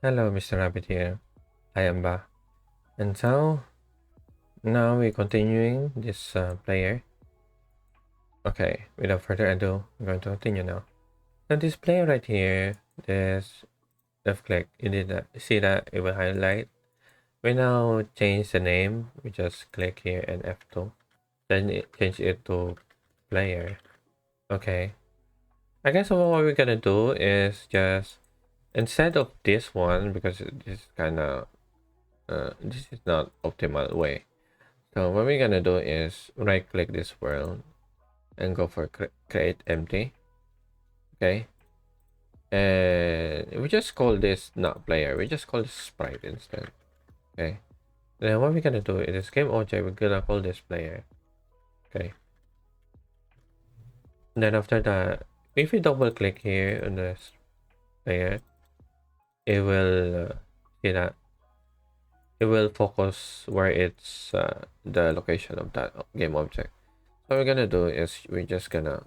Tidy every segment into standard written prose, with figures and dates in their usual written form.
Hello, Mr. Rabbit here. I am back. And so, now we're continuing this player. Okay, without further ado, I'm going to continue now. Now this player right here, this left click, you did that. See that it will highlight. We now change the name. We just click here and F2. Then change it to player. Okay. I guess what we're gonna do is just instead of this one, because this kind of this is not optimal way. So what we're gonna do is right click this world and go for create empty. Okay. And we just call this not player. We just call this sprite instead. Okay. Then what we're gonna do is game object, we're gonna call this player. Okay. And then after that, if we double click here on this player, it will see that it will focus where it's the location of that game object. So what we're gonna do is we're just gonna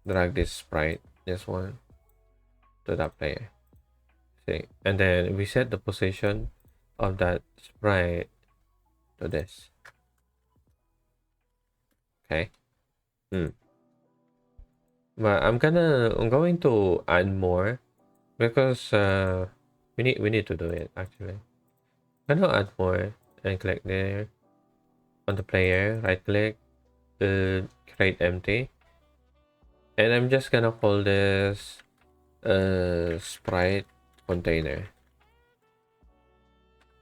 drag this sprite, this one, to that player. See, and then we set the position of that sprite to this. Okay. But I'm going to add more because we need to do it actually. I'm gonna add more and click there on the player, right click, create empty, and I'm just gonna call this sprite container.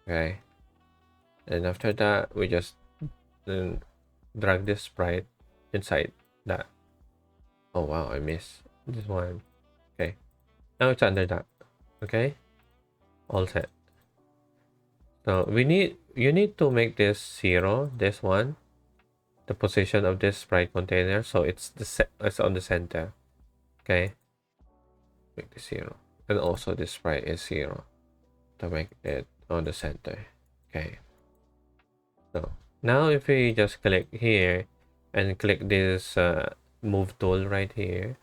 Okay. And after that, we just drag this sprite inside that. Oh wow, I missed this one. Okay. Now it's under that. Okay. All set. So you need to make this 0, this one, the position of this sprite container, so it's it's on the center. Okay. Make the 0. And also this sprite is 0 to make it on the center. Okay. So now if we just click here and click this move tool right here,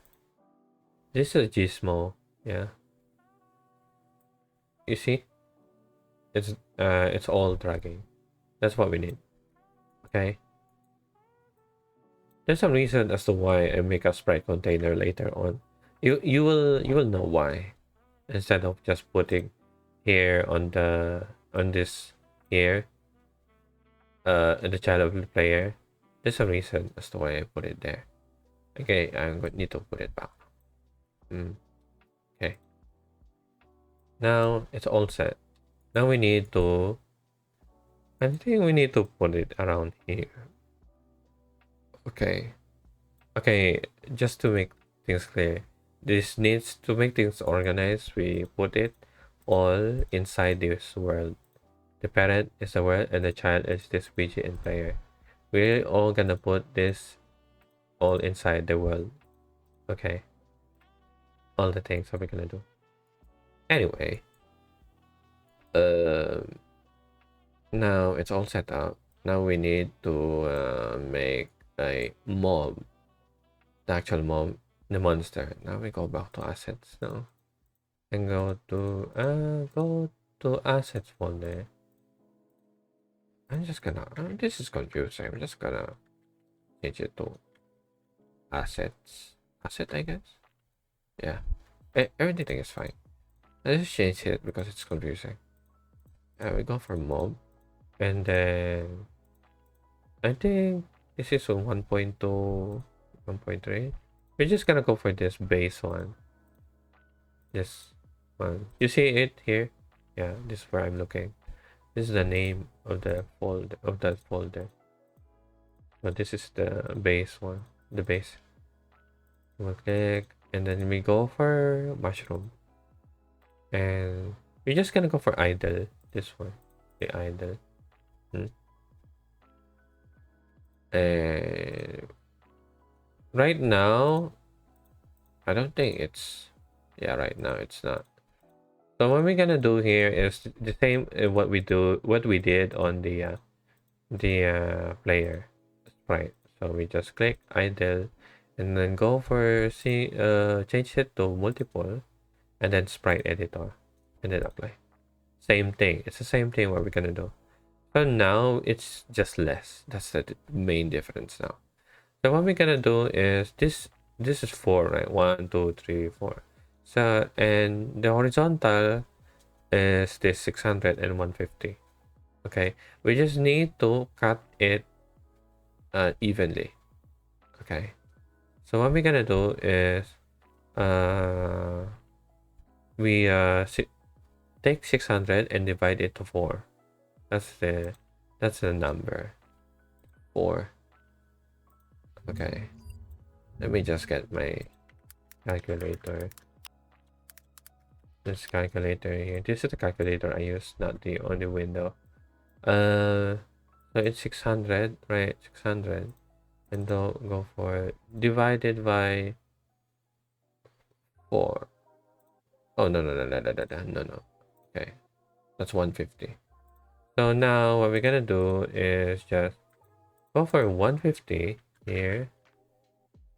this is a gizmo. Yeah, you see, it's all dragging. That's what we need. Okay. There's some reason as to why I make a sprite container later on. You will know why, instead of just putting here on this here in the child of the player. There's a reason as to why I put it there. Okay, I'm going to need to put it back. Okay. Now it's all set. Now we need to, I think we need to put it around here. Okay. Okay, just to make things clear, this needs to make things organized. We put it all inside this world. The parent is the world and the child is this widget and player. We're all gonna put this all inside the world. Okay. All the things that we're gonna do. Anyway. Now it's all set up. Now we need to make a mob. The actual mob, the monster. Now we go back to assets now. And go to assets folder. I'm just gonna this is confusing. I'm just gonna change it to assets. Asset, I guess. Yeah. Everything is fine. Let's just change it because it's confusing. We go for mob. And then I think this is a 1.2, 1.3. We're just gonna go for this base one. This one. You see it here? Yeah, this is where I'm looking. This is the name of the folder of that folder. So this is the base one. The base. We'll click and then we go for mushroom. And we're just gonna go for idle. This one. The idle. And right now, I don't think it's, yeah, right now it's not. So what we're gonna do here is the same what we did on the player sprite. So we just click idle and then go for change it to multiple and then sprite editor and then apply. Same thing. It's the same thing what we're gonna do. So now it's just less. That's the main difference now. So what we're gonna do is this is 4, right? 1, 2, 3, 4. So and the horizontal is this 600 and 150. Okay, we just need to cut it evenly. Okay, so what we're gonna do is uh we take 600 and divide it to 4. That's the number 4. Okay, let me just get my calculator. This calculator here. This is the calculator I use, not the on the window. So it's 600, right? 600, and go for divided by 4. Oh no. Okay, that's 150. So now what we're gonna do is just go for 150 here,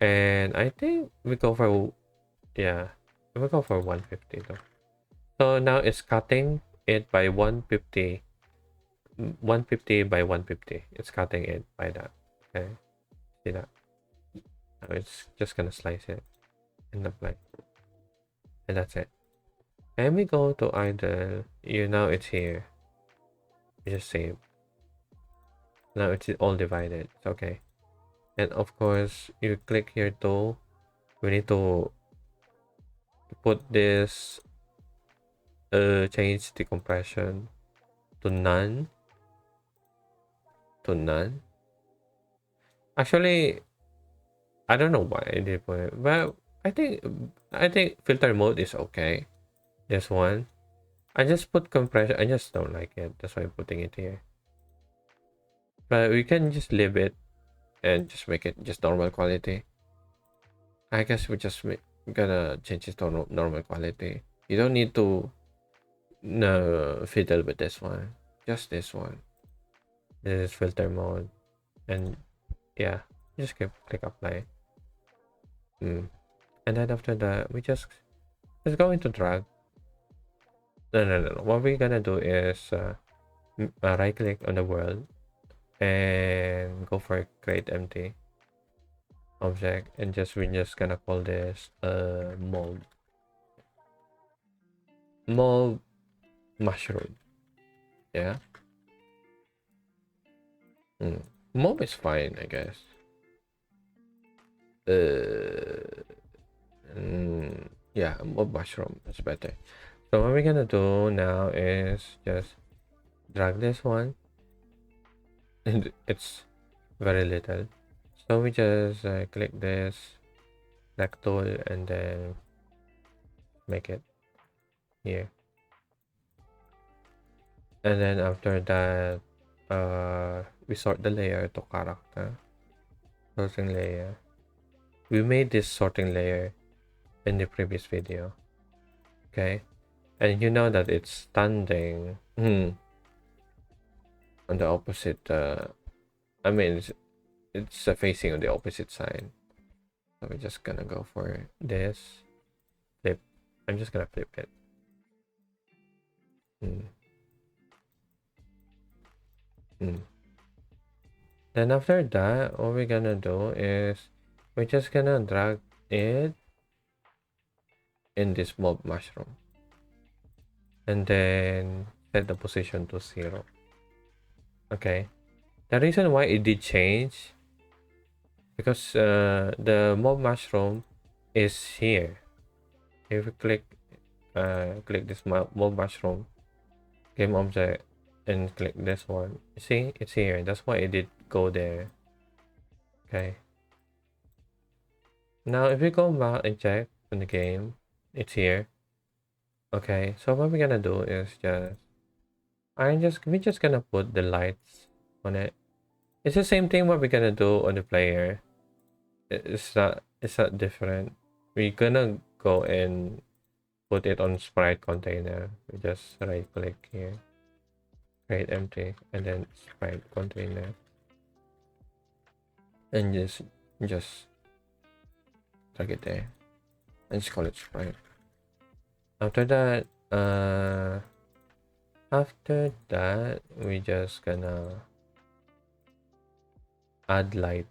and I think we go for, yeah, we go for 150 though. So now it's cutting it by 150, 150 by 150. It's cutting it by that. Okay, see that? Now it's just gonna slice it and apply, and that's it. And we go to idle. Now it's here. You just save. Now it's all divided. It's okay. And of course, you click here too. We need to put this change the compression to none. Actually, I don't know why I did put it, but I think filter mode is okay. This one. I just put compression. I just don't like it. That's why I'm putting it here. But we can just leave it and just make it just normal quality. I guess we just gonna change it to normal quality. You don't need to fiddle with this one. Just this one. This is filter mode, and yeah, just click apply. And then after that, we just going to drag. No. What we're gonna do is right click on the world and go for create empty object, and we're just gonna call this mold mushroom. Yeah. Mob is fine, I guess. Yeah, mob mushroom is better. So what we're gonna do now is just drag this one, and it's very little. So we just click this select tool and then make it here. And then after that, we sort the layer to character. Sorting layer. We made this sorting layer in the previous video. Okay. And you know that it's standing on the opposite, I mean, it's facing on the opposite side. So we're just gonna go for this. Flip. I'm just gonna flip it. Then after that, what we're gonna do is we're just gonna drag it in this mob mushroom, and then set the position to 0. Okay. The reason why it did change because the mob mushroom is here. If we click this mob mushroom game object and click this one, see, it's here. That's why it did go there. Okay. Now if we go back and check in the game, it's here. Okay, so what we're gonna do is we're just gonna put the lights on it. It's the same thing what we're gonna do on the player. It's not different. We're gonna go and put it on sprite container. We just right click here, create empty, and then sprite container, and just drag it there and just call it sprite. After that, After that, we just gonna add light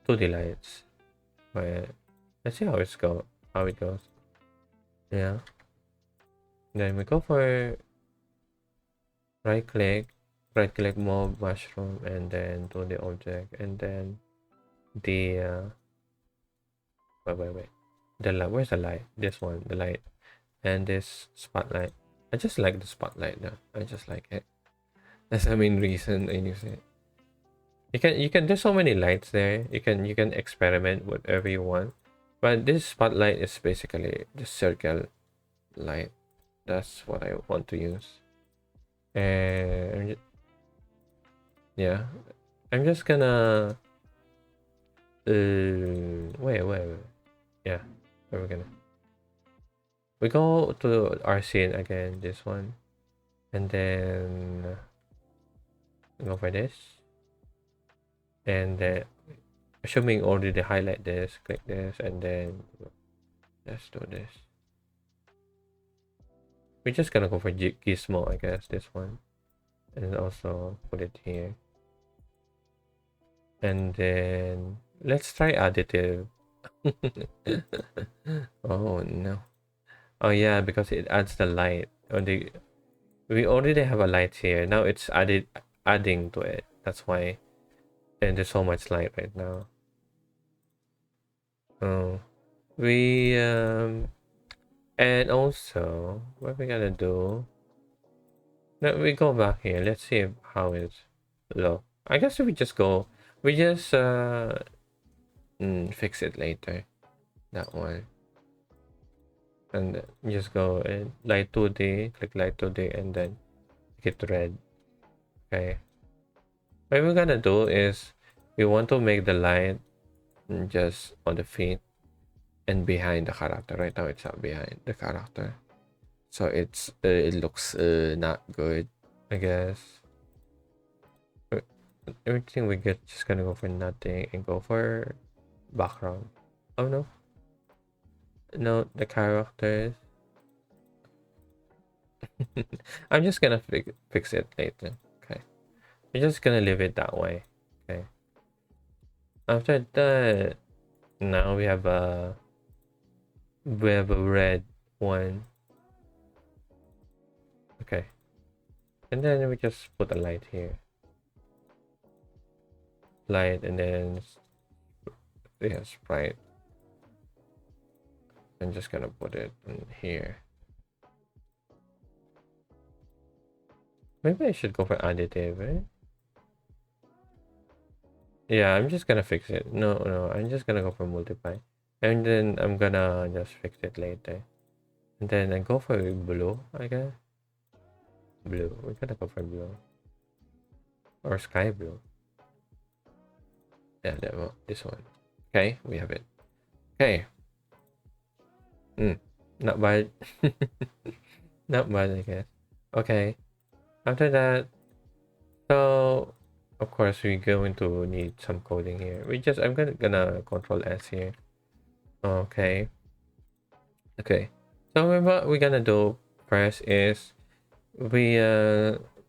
to the lights. But let's see how it goes. Yeah. Then we go for right click mob mushroom, and then to the object, and then the wait. The light. Where's the light? This one, the light, and this spotlight. I just like the spotlight now. I just like it. That's the main reason I use it. You can there's so many lights there. You can experiment whatever you want. But this spotlight is basically the circle light. That's what I want to use. And yeah, I'm just gonna wait. Yeah, where we gonna we go to our scene again, this one, and then go for this, and then assuming already highlight this, click this, and then let's do this. We're just gonna go for gizmo, I guess, this one, and also put it here, and then let's try additive. Oh no. Oh yeah, because it adds the light. We already have a light here. Now it's adding to it. That's why, and there's so much light right now. Oh, we and also what we gonna do? No, we go back here. Let's see how it's low. I guess we just go. We just fix it later. That one. And just go and light 2D, click light 2D, and then hit red. Okay. What we're gonna do is we want to make the light just on the feet and behind the character. Right now it's not behind the character, so it looks not good, I guess. Everything we get, just gonna go for nothing and go for background. Oh no, no, the characters. I'm just gonna fix it later. Okay, we're just gonna leave it that way. Okay. After that, now we have a red one. Okay, and then we just put a light here. Light, and then yeah, sprite. I'm just gonna put it in here. Maybe I should go for additive, right? Yeah, I'm just gonna fix it. No, I'm just gonna go for multiply. And then I'm gonna just fix it later. And then I go for blue, I guess. Blue. We're gonna go for blue. Or sky blue. Yeah, this one. Okay, we have it. Okay. Not bad. Not bad, I guess. Okay. After that, so of course we're going to need some coding here. I'm gonna control S here. Okay. Okay. So what we're gonna do first is we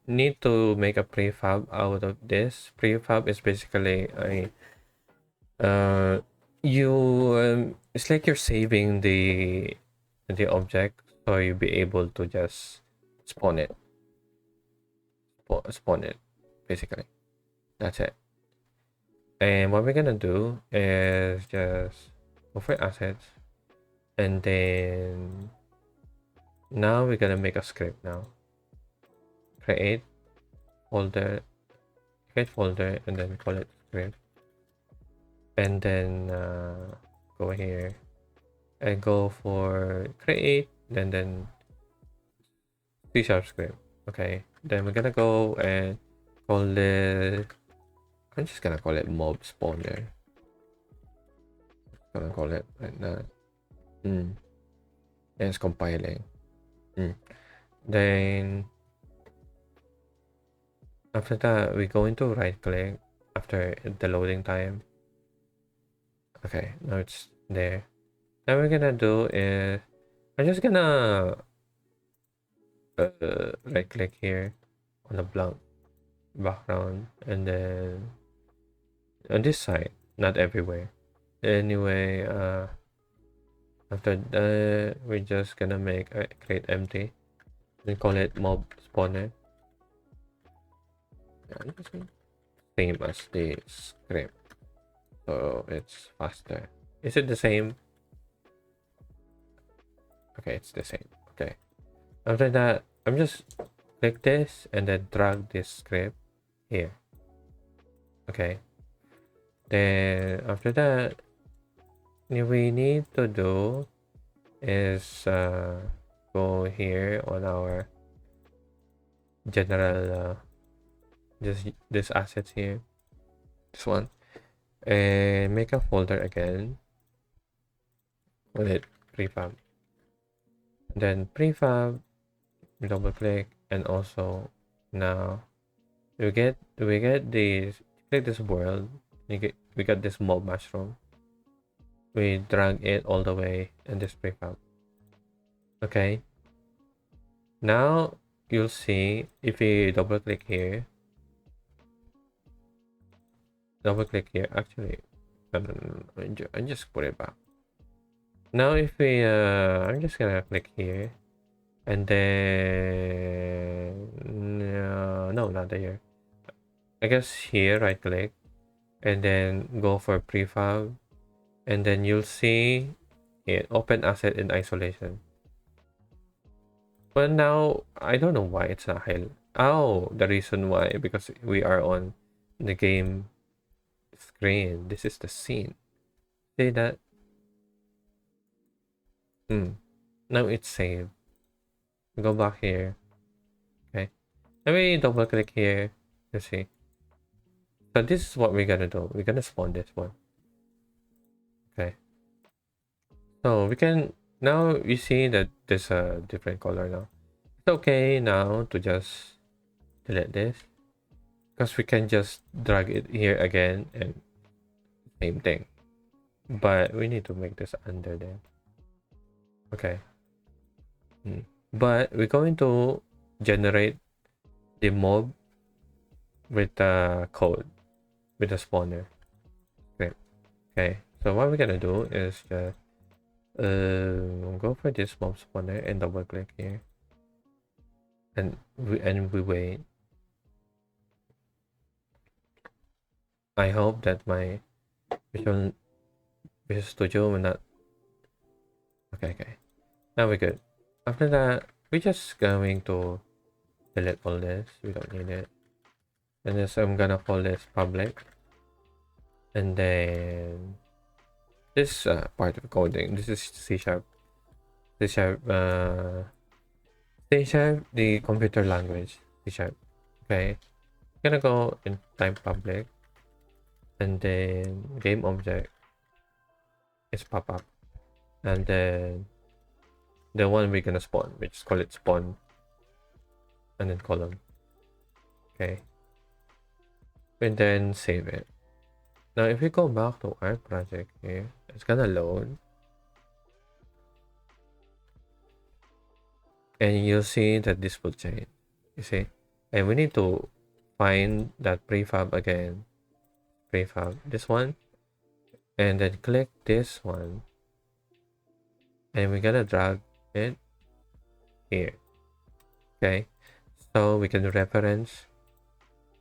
need to make a prefab out of this. Prefab is basically a you it's like you're saving the object, so you'll be able to just spawn it. Spawn it, basically. That's it. And what we're gonna do is just go for assets, and then now we're gonna make a script now. Create folder, and then call it script, and then go here and go for create, then C# script. Okay, then we're gonna go and call it. I'm just gonna call it mob spawner. Gonna call it like that. And it's compiling. Then after that, we go into right click after the loading time. Okay, now it's there. Now we're gonna do is I'm just gonna right click here on a blank background, and then on this side, not everywhere. Anyway, after that, we're just gonna make a create empty and call it mob spawner. Yeah, same as the script, so it's faster. Is it the same? Okay, it's the same. Okay. After that, I'm just click this and then drag this script here. Okay. Then after that, what we need to do is go here on our general this assets here, this one, and make a folder again with it prefab. Then prefab, double click, and also now we get this, click this world, we got this mob mushroom. We drag it all the way in this prefab. Okay. Now you'll see if we double click here. Actually, I just put it back. Now if we I'm just gonna click here, and then no, not here. I guess here, right click, and then go for prefab, and then you'll see it open asset in isolation. But now I don't know why it's not high. Oh, the reason why, because we are on the game screen. This is the scene. See that? Now it's saved. Go back here. Okay. Let me double click here. Let's see. So this is what we're gonna do. We're gonna spawn this one. Okay. So we can now you see that there's a different color now. It's okay now to just delete this, because we can just drag it here again and same thing. But we need to make this under there. Okay. But we're going to generate the mob with the code, with the spawner. Okay. So what we're gonna do is just go for this mob spawner and double click here, and we wait. I hope that my Visual Studio will not. Okay. Now we're good. After that, we're just going to delete all this. We don't need it. And then so I'm gonna call this public. And then this part of coding. This is C sharp. C sharp. C sharp, the computer language. C sharp. Okay. I'm gonna go in type public, and then game object is pop up, and then the one we're gonna spawn, which call it spawn, and then column. Okay. And then save it. Now if we go back to our project here, it's gonna load, and you'll see that this will change. You see, and we need to find that prefab again. Prefab this one, and then click this one, and we're gonna drag it here. Okay, so we can reference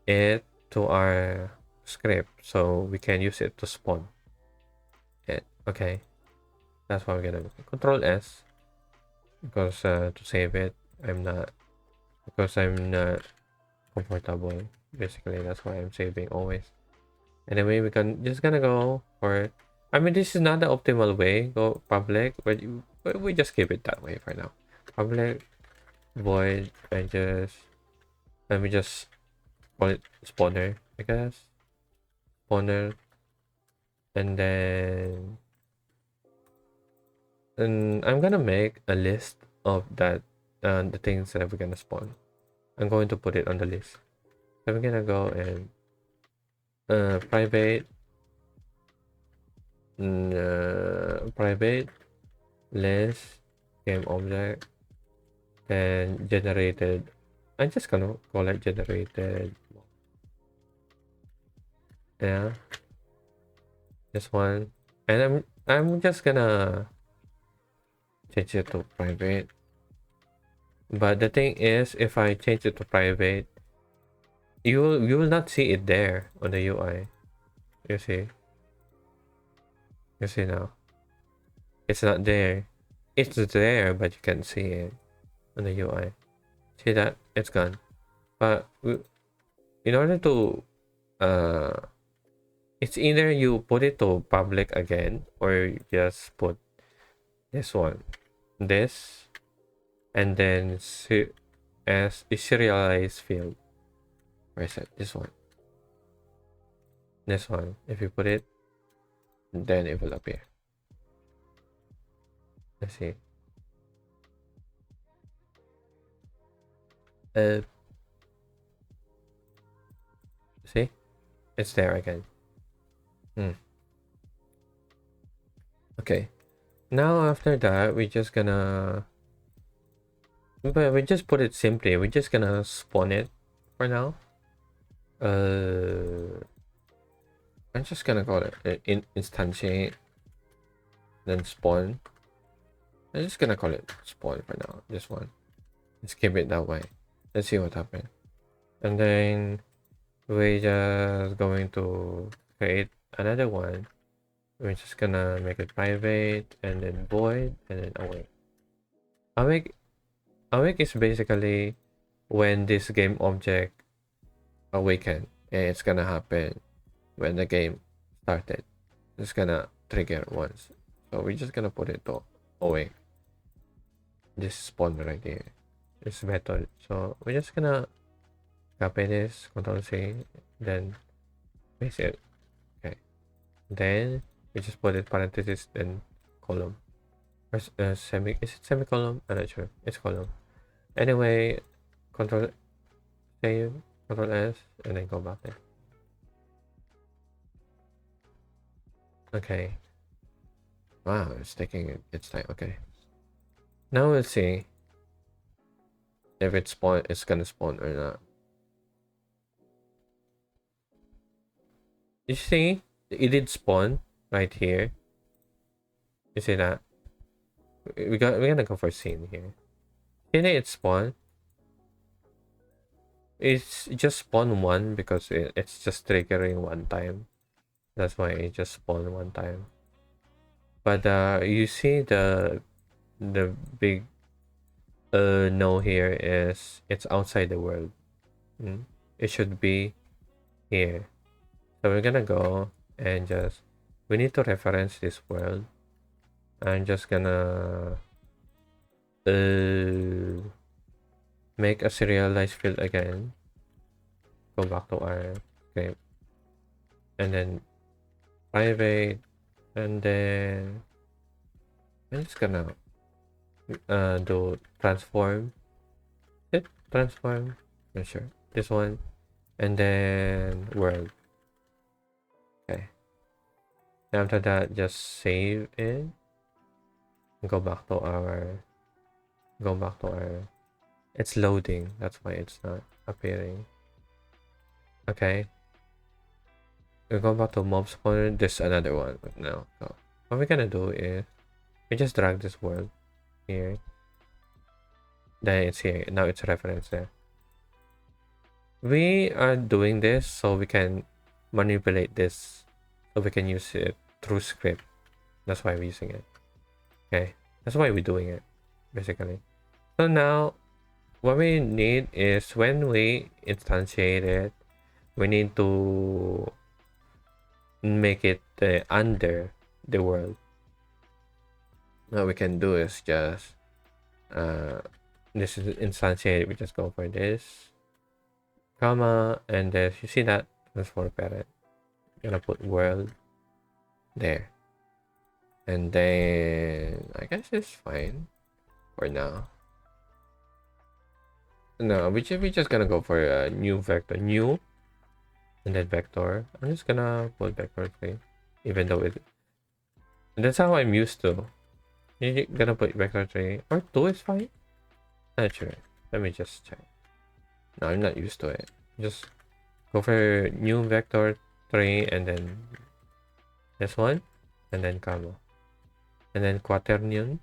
it to our script, so we can use it to spawn it. Okay, that's what we're gonna do. Control S, because to save it, I'm not comfortable. Basically, that's why I'm saving always. Anyway, we can just gonna go for. I mean, this is not the optimal way. Go public, but we just keep it that way for now. Public void, and let me just call it spawner, I guess. Spawner, and then I'm gonna make a list of that the things that we're gonna spawn. I'm going to put it on the list. So we're gonna go and private private list game object then generated. I'm just gonna call it generated. Yeah, this one, and I'm just gonna change it to private. But the thing is, if I change it to private, you will not see it there on the UI. You see, you see now, it's not there. It's there, but you can't see it on the UI. See that? It's gone. But in order to it's either you put it to public again or you just put this one, this, and then as a serialized field. Where is it? This one. This one. If you put it, then it will appear. Let's see. See? It's there again. Okay. Now after that, we're just gonna... But we just put it simply. We're just gonna spawn it for now. I'm just gonna call it instantiate, then spawn. I'm just gonna call it spawn for now. This one. Let's keep it that way. Let's see what happens. And then we're just going to create another one. We're just gonna make it private and then void and then awake. Awake is basically when this game object awaken, and it's gonna happen when the game started. It's gonna trigger once. So we're just gonna put it to awake. This spawn right here. This method. So we're just gonna copy this, Control C, then paste it. Okay. Then we just put it parenthesis then column. Or is it semicolon? I'm not sure. It's column. Anyway, Control save, Control S, and then go back there. Okay. Wow, it's taking its time. Okay. Now we'll see if it's gonna spawn or not. You see, it did spawn right here. You see that? We're gonna go for scene here. See that it spawned? It's just spawn one because it's just triggering one time. That's why it just spawned one time. But you see the big no here is it's outside the world. It should be here. So we're gonna go and we need to reference this world. I'm just gonna make a serialized field again. Go back to our script. And then private. And then I'm just gonna do transform. Transform. Not sure. This one. And then world. Okay. After that, just save it. Go back to our it's loading, that's why it's not appearing. Okay, we go back to mob spawner. There's another one now. So what we're gonna do is we just drag this world here, then it's here. Now it's reference there. We are doing this so we can manipulate this, so we can use it through script. That's why we're using it. Okay, that's why we're doing it basically. So now what we need is when we instantiate it, we need to make it under the world. What we can do is just this is instantiated. We just go for this comma, and then you see that transform parent. Gonna put world there, and then I guess it's fine for now. No, we just gonna go for a new vector, new, and then vector. I'm just gonna put vector 3, even though that's how I'm used to. You're gonna put vector 3 or 2 is fine. Not sure. Let me just check. No, I'm not used to it. Just go for new vector 3 and then this one and then comma. And then quaternion.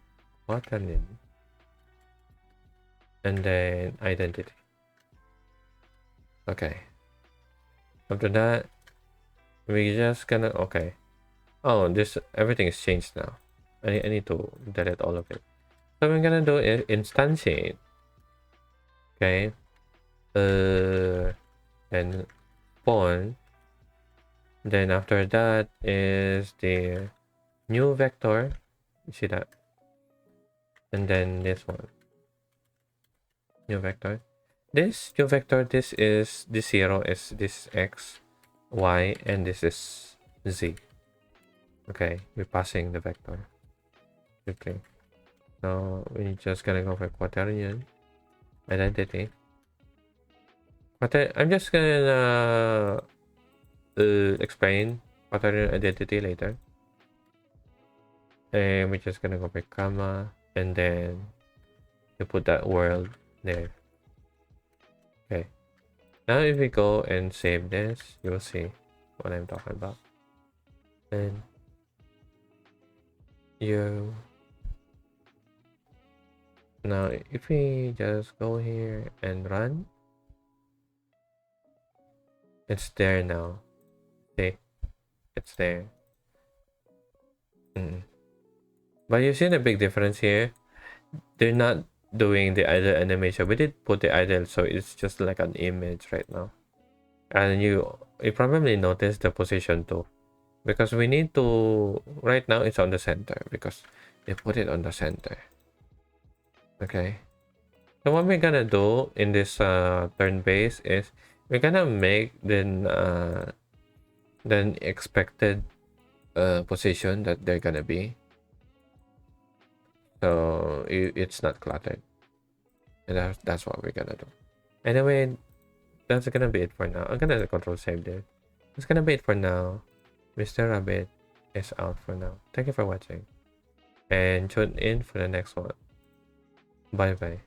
And then identity. Okay. After that, we just gonna okay. Oh, this everything is changed now. I need to delete all of it. So what I'm gonna do is instantiate. Okay. And spawn. Then after that is the new vector. You see that? And then this one. New vector. This new vector, this 0 is this x, y, and this is z. Okay, we're passing the vector. Okay. So we're just gonna go for quaternion identity. I'm just gonna explain quaternion identity later. And we're just gonna go for comma and then you put that world there. Okay. Now if we go and save this, you'll see what I'm talking about. And you now if we just go here and run, it's there now. See, it's there. But you see the big difference here. They're not doing the idle animation. We did put the idle, so it's just like an image right now. And you probably notice the position too, because we need to right now it's on the center because they put it on the center. Okay, so what we're gonna do in this turn base is we're gonna make then expected position that they're gonna be, so it's not cluttered, and that's what we're gonna do. Anyway, that's gonna be it for now. I'm gonna control save there. That's gonna be it for now. Mr. Rabbit is out for now. Thank you for watching and tune in for the next one. Bye bye.